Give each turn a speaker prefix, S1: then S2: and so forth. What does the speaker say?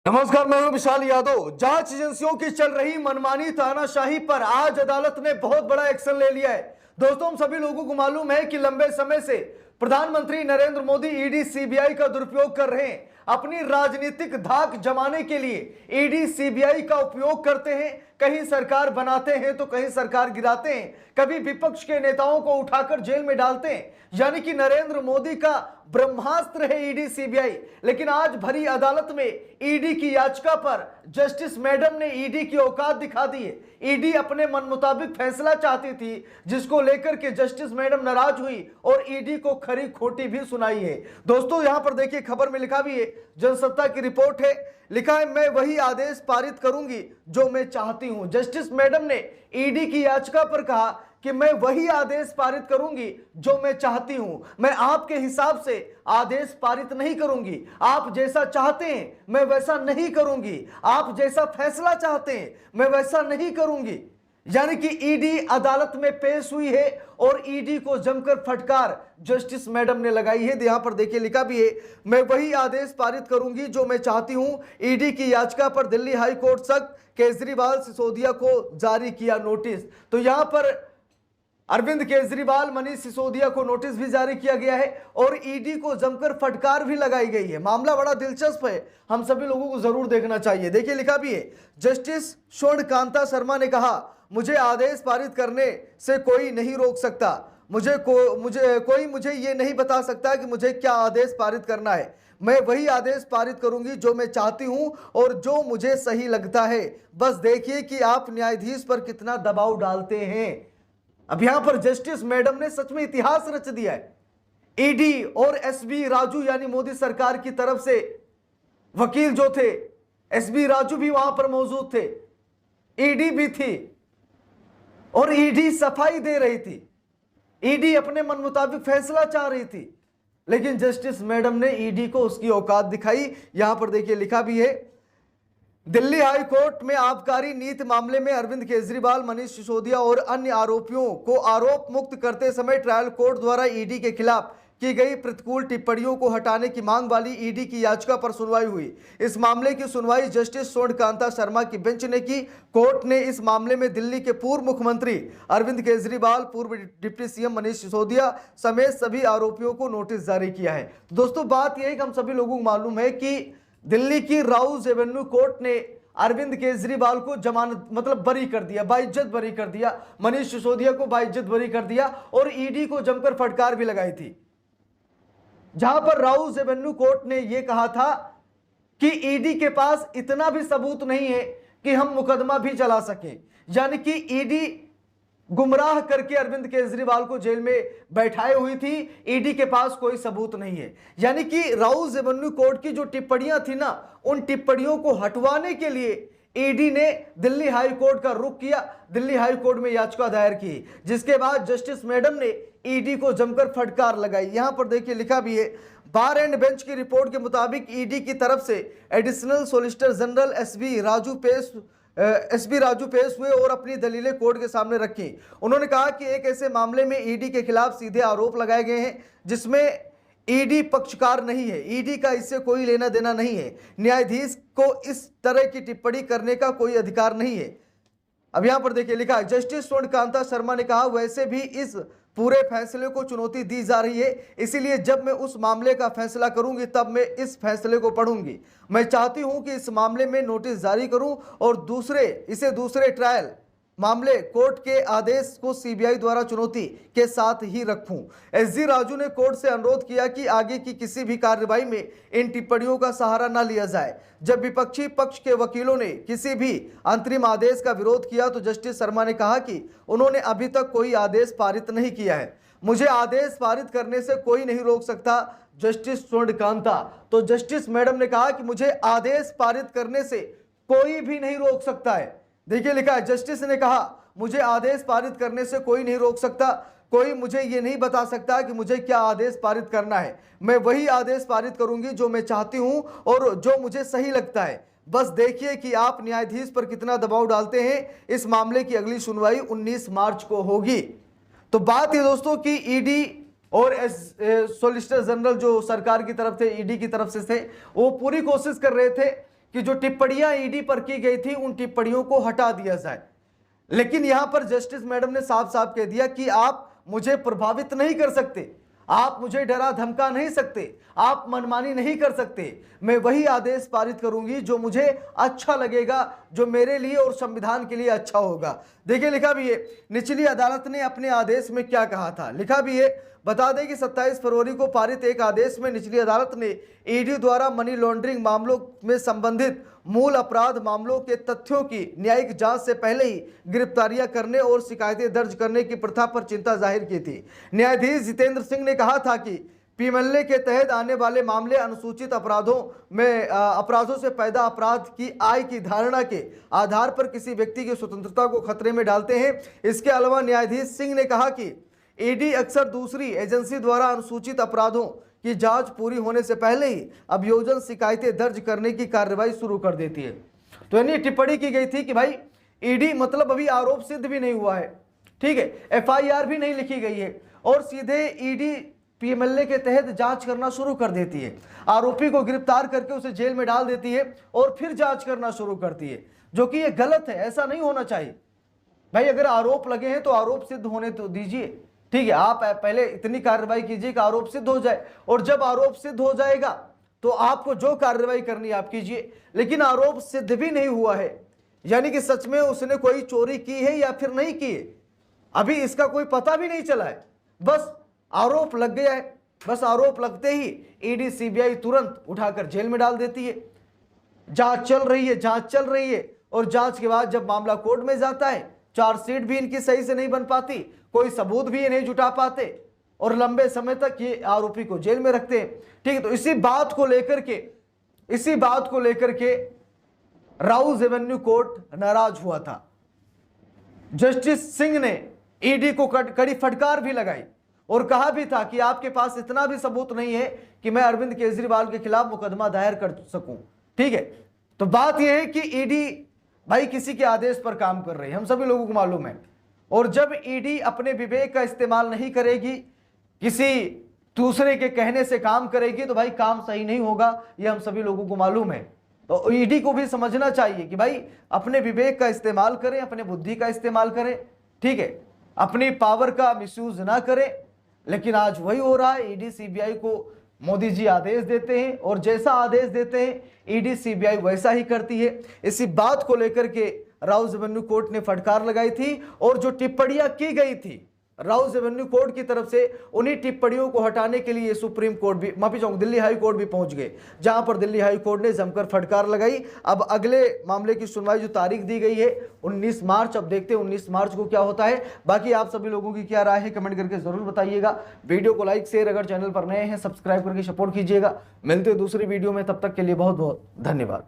S1: नमस्कार, मैं हूं विशाल यादव। जांच एजेंसियों की चल रही मनमानी तानाशाही पर आज अदालत ने बहुत बड़ा एक्शन ले लिया है। दोस्तों, हम सभी लोगों को मालूम है कि लंबे समय से प्रधानमंत्री नरेंद्र मोदी ईडी सीबीआई का दुरुपयोग कर रहे हैं। अपनी राजनीतिक धाक जमाने के लिए ईडी सीबीआई का उपयोग करते हैं। कहीं सरकार बनाते हैं तो कहीं सरकार गिराते हैं, कभी विपक्ष के नेताओं को उठाकर जेल में डालते हैं। यानी कि नरेंद्र मोदी का ब्रह्मास्त्र है ईडी सीबीआई। लेकिन आज भरी अदालत में ईडी की याचिका पर जस्टिस मैडम ने ईडी की औकात दिखा दी है। ईडी अपने मन मुताबिक फैसला चाहती थी, जिसको लेकर के जस्टिस मैडम नाराज हुई और ईडी को खरी खोटी भी सुनाई है। दोस्तों, यहां पर देखिए, खबर में लिखा भी है, जनसत्ता की रिपोर्ट है, लिखा है, मैं वही आदेश पारित करूंगी जो मैं चाहती हूं। जस्टिस मैडम ने ईडी की याचिका पर कहा कि मैं वही आदेश पारित करूंगी जो मैं चाहती हूं। मैं आपके हिसाब से आदेश पारित नहीं करूंगी। आप जैसा चाहते हैं मैं वैसा नहीं करूंगी। आप जैसा फैसला चाहते हैं मैं वैसा नहीं करूंगी। यानी कि ईडी अदालत में पेश हुई है और ईडी को जमकर फटकार जस्टिस मैडम ने लगाई है। यहां पर देखिए, लिखा भी है, मैं वही आदेश पारित करूंगी जो मैं चाहती हूं। ईडी की याचिका पर दिल्ली हाई कोर्ट सख्त, केजरीवाल सिसोदिया को जारी किया नोटिस। तो यहां पर अरविंद केजरीवाल, मनीष सिसोदिया को नोटिस भी जारी किया गया है और ईडी को जमकर फटकार भी लगाई गई है। मामला बड़ा दिलचस्प है, हम सभी लोगों को जरूर देखना चाहिए। देखिए, लिखा भी है, जस्टिस स्वर्ण कांता शर्मा ने कहा, मुझे आदेश पारित करने से कोई नहीं रोक सकता। कोई मुझे ये नहीं बता सकता कि मुझे क्या आदेश पारित करना है। मैं वही आदेश पारित करूंगी जो मैं चाहती हूं और जो मुझे सही लगता है। बस देखिए कि आप न्यायाधीश पर कितना दबाव डालते हैं। अब यहां पर जस्टिस मैडम ने सच में इतिहास रच दिया है। ईडी और एसबी राजू, यानी मोदी सरकार की तरफ से वकील जो थे, एसबी राजू भी वहां पर मौजूद थे, ईडी भी थी और ईडी सफाई दे रही थी। ईडी अपने मन मुताबिक फैसला चाह रही थी, लेकिन जस्टिस मैडम ने ईडी को उसकी औकात दिखाई। यहां पर देखिए, लिखा भी है, दिल्ली हाई कोर्ट में आबकारी नीति मामले में अरविंद केजरीवाल, मनीष सिसोदिया और अन्य आरोपियों को आरोप मुक्त करते समय ट्रायल कोर्ट द्वारा ईडी के खिलाफ की गई प्रतिकूल टिप्पणियों को हटाने की मांग वाली ईडी की याचिका पर सुनवाई हुई। इस मामले की सुनवाई जस्टिस स्वर्ण कांता शर्मा की बेंच ने की। कोर्ट ने इस मामले में दिल्ली के पूर्व मुख्यमंत्री अरविंद केजरीवाल, पूर्व डिप्टी सीएम मनीष सिसोदिया समेत सभी आरोपियों को नोटिस जारी किया है। दोस्तों, बात यह है कि हम सभी लोगों को मालूम है कि दिल्ली की राउज एवेन्यू कोर्ट ने अरविंद केजरीवाल को जमानत बरी कर दिया, बाइज्जत बरी कर दिया। मनीष सिसोदिया को बाइज्जत बरी कर दिया और ईडी को जमकर फटकार भी लगाई थी। जहां पर राउज एवेन्यू कोर्ट ने यह कहा था कि ईडी के पास इतना भी सबूत नहीं है कि हम मुकदमा भी चला सकें। यानी कि ईडी गुमराह करके अरविंद केजरीवाल को जेल में बैठाए हुई थी। ईडी के पास कोई सबूत नहीं है। यानी कि राउज एवेन्यू कोर्ट की जो टिप्पणियां थी ना, उन टिप्पणियों को हटवाने के लिए ईडी ने दिल्ली हाई कोर्ट का रुख किया, दिल्ली हाई कोर्ट में याचिका दायर की, जिसके बाद जस्टिस मैडम ने ईडी को जमकर फटकार लगाई। यहां पर देखिए, लिखा भी है, बार एंड बेंच की रिपोर्ट के मुताबिक ईडी की तरफ से additional solicitor general SB Raju पेश हुए और अपनी दलीलें कोर्ट के सामने रखी। उन्होंने कहा कि एक ऐसे मामले में ईडी के खिलाफ सीधे आरोप लगाए गए हैं जिसमें ईडी पक्षकार नहीं है, ईडी का इससे कोई लेना देना नहीं है। न्यायाधीश को इस तरह की टिप्पणी करने का कोई अधिकार नहीं है। अब यहां पर देखिए, लिखा है, जस्टिस स्वर्ण कांता शर्मा ने कहा, वैसे भी इस पूरे फैसले को चुनौती दी जा रही है, इसीलिए जब मैं उस मामले का फैसला करूंगी तब मैं इस फैसले को पढ़ूंगी। मैं चाहती हूं कि इस मामले में नोटिस जारी करूं और दूसरे ट्रायल मामले कोर्ट के आदेश को सीबीआई द्वारा चुनौती के साथ ही रखूं। एसजी राजू ने कोर्ट से अनुरोध किया कि आगे की किसी भी कार्रवाई में इन टिप्पणियों का सहारा न लिया जाए। जब विपक्षी पक्ष के वकीलों ने किसी भी अंतरिम आदेश का विरोध किया तो जस्टिस शर्मा ने कहा कि उन्होंने अभी तक कोई आदेश पारित नहीं किया है। मुझे आदेश पारित करने से कोई नहीं रोक सकता। जस्टिस स्वर्ण कांता, तो जस्टिस मैडम ने कहा कि मुझे आदेश पारित करने से कोई भी नहीं रोक सकता है। देखिए, लिखा है, जस्टिस ने कहा, मुझे आदेश पारित करने से कोई नहीं रोक सकता। कोई मुझे ये नहीं बता सकता कि मुझे क्या आदेश पारित करना है। मैं वही आदेश पारित करूंगी जो मैं चाहती हूं और जो मुझे सही लगता है। बस देखिए कि आप न्यायाधीश पर कितना दबाव डालते हैं। इस मामले की अगली सुनवाई 19 मार्च को होगी। तो बात ये दोस्तों कि ईडी और सोलिसिटर जनरल जो सरकार की तरफ थे, ईडी की तरफ से थे, वो पूरी कोशिश कर रहे थे कि जो टिप्पणियां ईडी पर की गई थी उन टिप्पणियों को हटा दिया जाए। लेकिन यहां पर जस्टिस मैडम ने साफ साफ कह दिया कि आप मुझे प्रभावित नहीं कर सकते, आप मुझे डरा धमका नहीं सकते, आप मनमानी नहीं कर सकते। मैं वही आदेश पारित करूंगी जो मुझे अच्छा लगेगा, जो मेरे लिए और संविधान के लिए अच्छा होगा। देखिए लिखा भी है, निचली अदालत ने अपने आदेश में क्या कहा था। लिखा भी है, बता दें कि 27 फरवरी को पारित एक आदेश में निचली अदालत ने ईडी द्वारा मनी लॉन्ड्रिंग मामलों में संबंधित मूल अपराध मामलों के तथ्यों की न्यायिक जांच से पहले ही गिरफ्तारियां करने और शिकायतें दर्ज करने की प्रथा पर चिंता जाहिर की थी। न्यायाधीश जितेंद्र सिंह ने कहा था कि पीएमएलए के तहत आने वाले मामले अनुसूचित अपराधों से पैदा अपराध की आय की धारणा के आधार पर किसी व्यक्ति की स्वतंत्रता को खतरे में डालते हैं। इसके अलावा न्यायाधीश सिंह ने कहा कि ईडी अक्सर दूसरी एजेंसी द्वारा अनुसूचित अपराधों की जांच पूरी होने से पहले ही अभियोजन शिकायतें दर्ज करने की कार्रवाई शुरू कर देती है। तो यानी टिप्पणी की गई थी कि भाई ईडी मतलब अभी आरोप सिद्ध भी नहीं हुआ है, ठीक है, एफआईआर भी नहीं लिखी गई है और सीधे ईडी पीएमएलए के तहत जांच करना शुरू कर देती है। आरोपी को गिरफ्तार करके उसे जेल में डाल देती है और फिर जांच करना शुरू करती है, जो कि ये गलत है, ऐसा नहीं होना चाहिए। भाई अगर आरोप लगे हैं तो आरोप सिद्ध होने तो दीजिए, ठीक है, आप पहले इतनी कार्रवाई कीजिए कि आरोप सिद्ध हो जाए, और जब आरोप सिद्ध हो जाएगा तो आपको जो कार्रवाई करनी है आप कीजिए। लेकिन आरोप सिद्ध भी नहीं हुआ है, यानी कि सच में उसने कोई चोरी की है या फिर नहीं की है, अभी इसका कोई पता भी नहीं चला है, बस आरोप लग गया है। बस आरोप लगते ही ईडी सीबीआई तुरंत उठाकर जेल में डाल देती है। जांच चल रही है और जांच के बाद जब मामला कोर्ट में जाता है, चार्जशीट भी इनकी सही से नहीं बन पाती, कोई सबूत भी ये नहीं जुटा पाते और लंबे समय तक ये आरोपी को जेल में रखते हैं, ठीक है। तो इसी बात को लेकर के राउज एवेन्यू कोर्ट नाराज हुआ था। जस्टिस सिंह ने ईडी को कड़ी फटकार भी लगाई और कहा भी था कि आपके पास इतना भी सबूत नहीं है कि मैं अरविंद केजरीवाल के खिलाफ मुकदमा दायर कर सकूं, ठीक है। तो बात यह है कि ईडी भाई किसी के आदेश पर काम कर रही है, हम सभी लोगों को मालूम है, और जब ईडी अपने विवेक का इस्तेमाल नहीं करेगी, किसी दूसरे के कहने से काम करेगी, तो भाई काम सही नहीं होगा, ये हम सभी लोगों को मालूम है। तो ईडी को भी समझना चाहिए कि भाई अपने विवेक का इस्तेमाल करें, अपने बुद्धि का इस्तेमाल करें, ठीक है, अपनी पावर का मिसयूज ना करें। लेकिन आज वही हो रहा है, ईडी सीबीआई को मोदी जी आदेश देते हैं और जैसा आदेश देते हैं ईडी सीबीआई वैसा ही करती है। इसी बात को लेकर के राउज एवेन्यू कोर्ट ने फटकार लगाई थी और जो टिप्पणियां की गई थी राउज एवेन्यू कोर्ट की तरफ से, उन्हीं टिप्पणियों को हटाने के लिए सुप्रीम कोर्ट भी, माफी चाहूंगा, दिल्ली हाई कोर्ट भी पहुंच गए, जहां पर दिल्ली हाई कोर्ट ने जमकर फटकार लगाई। अब अगले मामले की सुनवाई जो तारीख दी गई है 19 मार्च, अब देखते हैं 19 मार्च को क्या होता है। बाकी आप सभी लोगों की क्या राय है कमेंट करके जरूर बताइएगा। वीडियो को लाइक शेयर, अगर चैनल पर नए हैं सब्सक्राइब करके सपोर्ट कीजिएगा। मिलते हैं दूसरी वीडियो में, तब तक के लिए बहुत बहुत धन्यवाद।